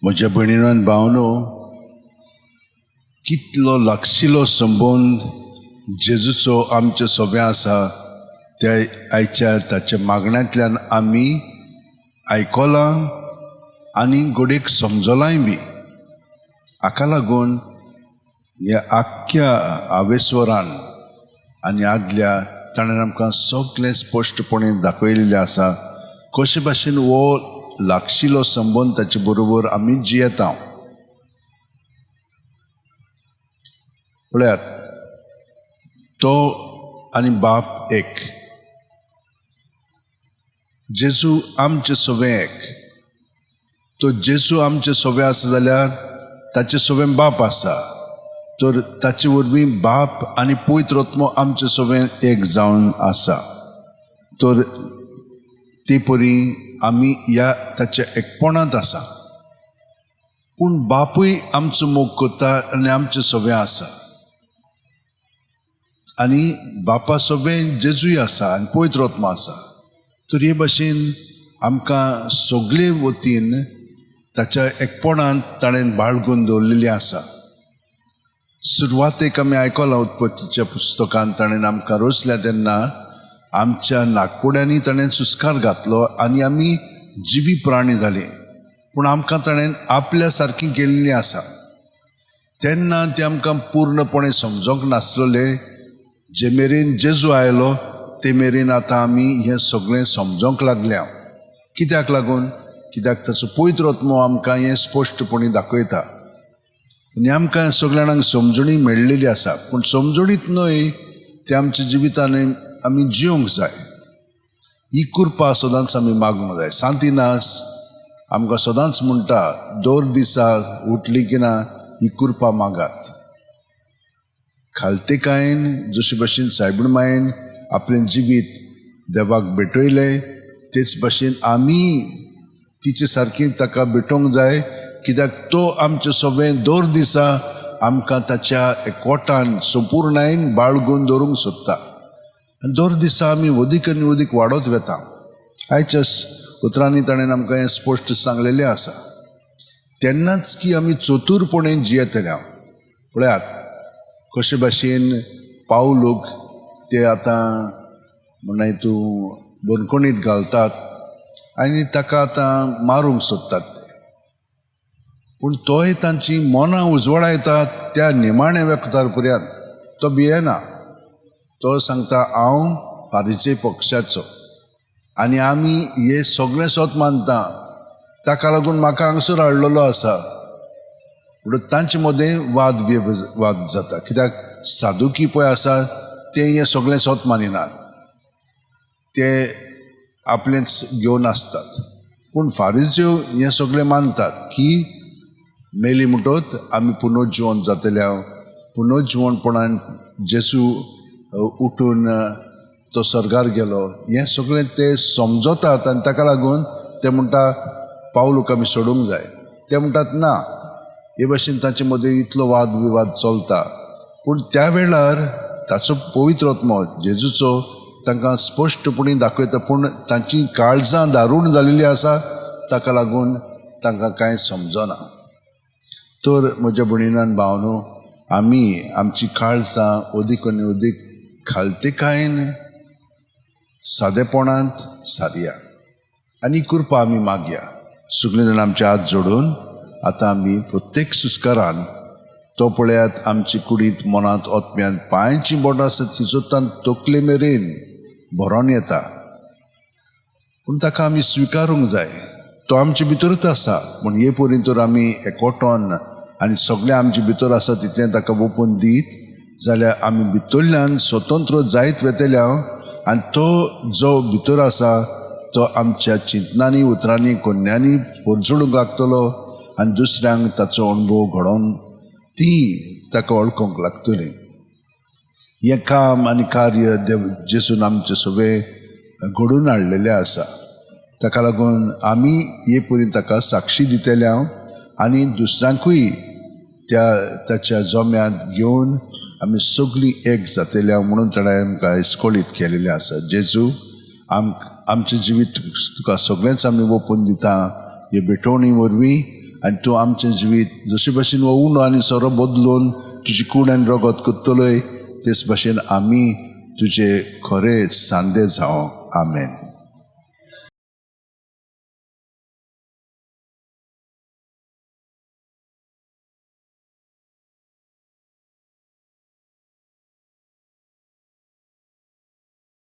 म्हज्या भयणीनो आनी भावनो, कितलो लागशिलो संबंद जेजूचो आमचे सोब्या आसा त्या आयच्या ताच्या मागण्यांतल्यान आमी आयकलां आनी गोडेक समजलांय बी. हाका लागून ह्या आख्ख्या आवेस्वरान आनी आदल्या ताणें आमकां सगळें स्पश्टपणे दाखयलेलें आसा कशे भाशेन हो लागशिलो संबंद ताचे बरोबर आमी जियेता. पळयात, तो आनी बाप एक. जेजू आमचे सोबे एक. तो जेजू आमचे सोबे आसा जाल्यार ताचे सोबें बाप आसा. तर ताचे वरवीं बाप आनी पवित्र आत्मो आमचे सोबें एक जावन आसा. तर ते परी आमी ह्या ताच्या एकपणांत आसा. पूण बापूय आमचो मोग करता आनी आमचे सोबें आसा. आनी बापा सोबें जेजूय आसा आनी पवित्र आत्मो आसा. तर हे भाशेन आमकां सगळे वतीन ताच्या एकपणांत ताणें बाळगून दवरलेली आसा. सुरवातेक आमी आयकलां उत्पत्तीच्या पुस्तकांत ताणें आमकां रोचल्या तेन्ना आमच्या नागपुड्यांनी ताणें सुस्कार घातलो आनी आमी जिवी प्राणी जाले. पूण आमकां ताणें आपल्या सारकी केल्ली आसा. तेन्ना ते आमकां पूर्णपणे समजोंक नासलेले. जे मेरेन जेजू आयलो ते मेरेन आतां आमी हें सगळें समजोंक लागल्या. कित्याक लागून? कित्याक ताचो पवित्र आत्मो आमकां हें स्पश्टपणे दाखयता. आनी आमकां सगळ्या जाणांक समजणी मेळ्ळेली आसा. पूण समजणीत न्हय, ते आमच्या जिवितान आमी जिवंक जाय. ही कृपा सदांच आमी मागूंक जाय. सांतिनास आमकां सदांच म्हणटा, दर दिसा उठली की ना ही कृपा मागात. खालतेकायेन जशे भाशेन सायबीण मायेन आपलें जिवीत देवाक भेटयलें, तेच भाशेन आमी तिचे सारकी ताका भेटोवंक जाय. कित्याक तो आमचे सोबें दर दिसा आमकां ताच्या एकवटान संपूर्णायेन बाळगून दवरूंक सोदता. आनी दर दिसा आमी अदीक आनी अदीक वाडत वेता. आयच्या उतरांनी ताणें आमकां हें स्पश्ट सांगलेलें आसा. तेन्नाच की आमी चतुरपणेन जियेतल्या. पळयात कशे भाशेन पावलूक ते आतां म्हणा तूं बंदखणींत घालतात आनी ताका आतां मारूंक सोदतात ते. पूण तोय तांची मनां उजवाडायतात त्या निमाण्या व्यक्तार पर्यंत. तो भियेना. तो सांगता हांव फारीचे पक्षाचो आनी आमी हे सगळें स्वत मानता. ताका लागून म्हाका हांगसर हाडलेलो आसा. पूण तांचे मदें वाद जाता. कित्याक सादुकी पळय आसा ते हें सगळें स्वत मानिनात. ते आपलेंच घेवन आसतात. पूण फारिज्यो हें सगळें मानतात की मेली म्हणटोच आमी पुनर्जिवन जातल्या. पुनर्जिवनपणान जेजू उठून तो स्वर्गार गेलो हें सगळें ते समजतात. आनी ताका लागून ते म्हणटा पावलूक आमी सोडूंक जाय. ते म्हणटात ना, हे भाशेन तांचे मदें इतलो वाद विवाद चलता. पूण त्या वेळार ताचो पवित्र आत्मो जेजूचो तांकां स्पश्टपणे दाखयता. पूण तांची काळजां दारूण जालेली आसा. ताका लागून तांकां कांय समजना. तर म्हज्या भयणीनान भावनो, आमी आमची काळजां अदीक आनी अदीक खालतेकायेन सादेपणांत सारया आनी कृपा आमी मागया. सगळे जाण आमचे हात जोडून आतां आमी प्रत्येक सुस्कारान तो पळयात आमची कुडींत मनांत ओतम्यांत पांयांची बोटां आसा ती जोतान तकले मेरेन भरोन येता. पूण ताका आमी स्विकारूंक जाय. तो आमचे भितरूच आसा. पूण हे परी तर आमी एकवटोन आनी सगळें आमचे भितर आसा तितलें ताका ओपून दीत जाल्यार आमी भितरल्यान स्वतंत्र जायत वेतल्या. आनी तो जो भितर आसा तो आमच्या चिंतनांनी उतरांनी कोन्यांनी परजोडूंक लागतलो आनी दुसऱ्यांक ताचो अणभव घडोवन ती ताका वळखूंक लागतली. हें काम आनी कार्य देव जेजून आमचे सोबे घडोवन हाडलेलें आसा. ताका लागून आमी हे परी ताका साक्षी दितल्या आनी दुसऱ्यांकूय ताच्या जोम्यांत घेवन आमी सगळीं एक जातल्या म्हणून ताणें आमकां इस्कोलीत केलेलें आसा. जेजू आमचें जिवीत तुका सगळेंच आमी ओपून दिता हे भेटवणी वरवीं आनी तूं आमचें जिवीत जशे भाशेन हो उणो आनी सोरो बदलून तुजी कूड आनी रगत करतलोय तेच भाशेन आमी तुजे खरे सांदे जावं. आमेन.